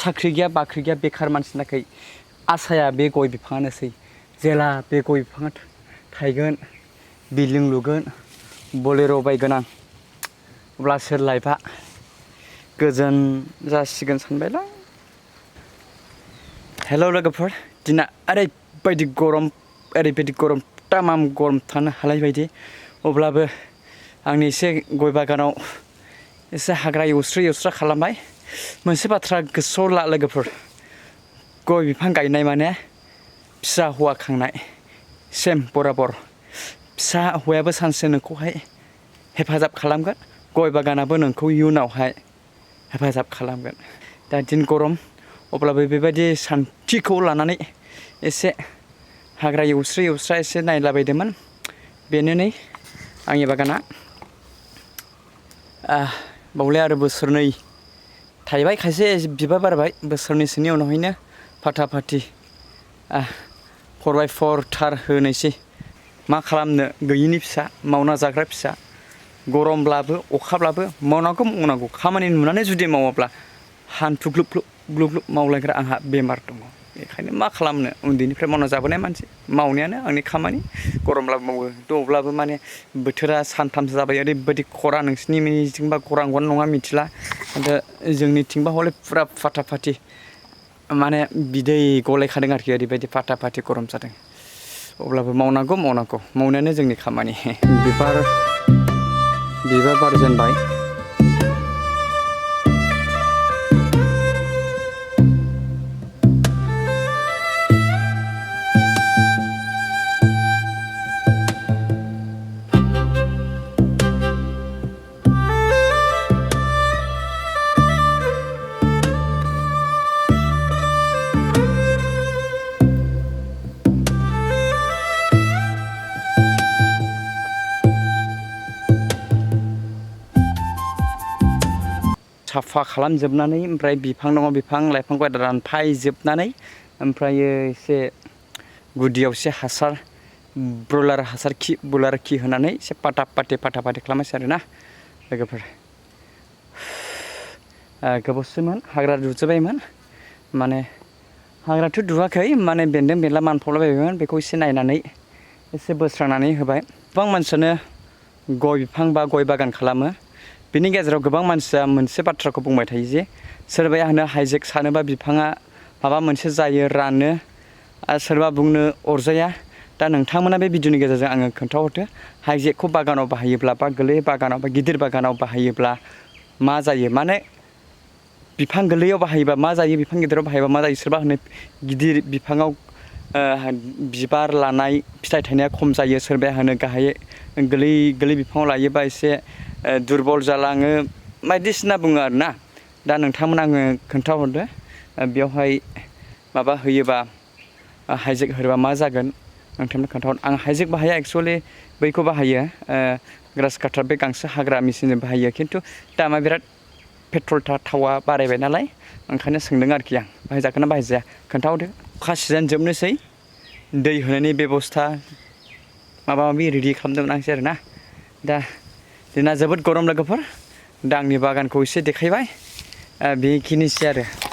साख्रि गैया बाख्रि गैया बेखार मानसिनि थाखाय आसाया बे गय बिफाङानोसै जेला बे गय बिफाङा थायगोन बिल्डिं लुगोन बोलेर' बायगोन आं अब्ला सोर लाइफआ गोजोन जासिगोन सानबायलां। हेल' लोगोफोर दिना ओरैबायदि गरम तामाम गरम थानो हालाय बायदि अब्लाबो आंनि एसे गय बागानाव एसे हाग्रा एवस्रा खालामबाय। मोनसे बाथ्रा गोसोआव ला लोगोफोर गय बिफां गायनाय माने फिसा हौवा खांनाय सेम बराबर फिसा हौवायाबो सानसे नोंखौहाय हेफाजाब खालामगोन गय बागानाबो नोंखौ इयुनावहाय हेफाजाब खालामगोन। दा दिन गरम अब्लाबो बेबायदि सान्थिखौ लानानै एसे हाग्रा एवस्रा एसे नायलाबायदोंमोन। बेनो नै आंनि बागाना बावलाय आरो बोसोरनै थायबाय खायसे बिबार बारबाय बोसोरनैसोनि उनावहायनो फाटा फाटि 4x4 थार होनोसै मा खालामनो गैयिनि फिसा मावना जाग्रा फिसा गरमब्लाबो अखाब्लाबो मावनांगौ खामानि नुनानै जुदि मावाब्ला हान्थु ग्लुब मावलायग्रा आंहा बेमार दङ। बेखायनो मा खालामनो उन्दैनिफ्राय मावना जाबोनाय मानसि मावनायानो आंनि खामानि गरमब्लाबो मावो अब्लाबो माने बोथोरा सानथामसो जाबाय ओरैबायदि खरा नोंसिनि मिनिथिंबा खरांगन नङा मिथिला दा जोंनिथिंबा हले फुरा फाटा फाटि माने बिदै गलायखादों आरोखि ओरैबायदि फाटा फाटि गरम जादों। अब्लाबो मावनांगौ मावनायानो जोंनि खामानि। बिबार बारजेनबाय साफा खालामजोबनानै ओमफ्राय बिफां दङ बिफां लाइफांखौ दानफायजोबनानै ओमफ्रायो एसे गुदियाव एसे हासार ब्रयलार खि होनानै एसे फाटा फाटि खालामनोसै आरोना लोगोफोर। गोबावसोमोन हाग्रा दुजोबबायमोन माने हाग्राथ' दुवाखै माने बेन्दों बेनला मानफावलाबायबायमोन बेखौ एसे नायनानै एसे बोस्रांनानै होबाय। गोबां मानसियानो गय बिफां बा गय बागान खालामो। बिनि गेजेराव गोबां मानसिया मोनसे बाथ्राखौ बुंबाय थायो जे सोरबाया होनो हाइजेक सानोबा बिफाङा माबा मोनसे जायो रानो आरो सोरबा बुंनो अरजाया। दा नोंथांमोना बे भिडिअनि गेजेरजों आङो खोन्थाहरदो हाइजेकखौ बागानाव बाहायोब्ला बा गोरलै बागानाव बा गिदिर बागानाव बाहायोब्ला मा जायो माने बिफां गोरलैयाव बाहायोबा मा जायो बिफां गिदिराव बाहायोबा मा जायो। सोरबा होनो गिदिर बिफाङाव बिबार लानाय फिथाइ थायनाया खम जायो सोरबाया होनो गाहाय गोरलै बिफाङाव लायोबा एसे दुरबल जालाङो बायदिसिना बुङो आरोना। दा नोंथांमोना आङो खोन्थाहरदो बेयावहाय माबा होयोबा हाइजेक होयोबा मा जागोन नोंथांनो खोन्थाहर। आं हाइजेक बाहाया एक्सुवेलि बैखौ बाहायो ग्रास काटार बे गांसो हाग्रा मेसिनजों बाहायो खिन्थु दामा बिराद पेट्रल थावा बारायबाय नालाय ओंखायनो सोंदों आरोखि आं बाहायजागोन ना बाहायजाया खोन्थाहरदो। अखा सिजेन जोबनोसै दै होनायनि बेबस्था माबा माबि रेडि खालामदोंमोन आंसै आरोना। दा दिना जोबोद गरम लोगोफोर दा आंनि बागानखौ एसे देखायबाय बेखिनिसै आरो।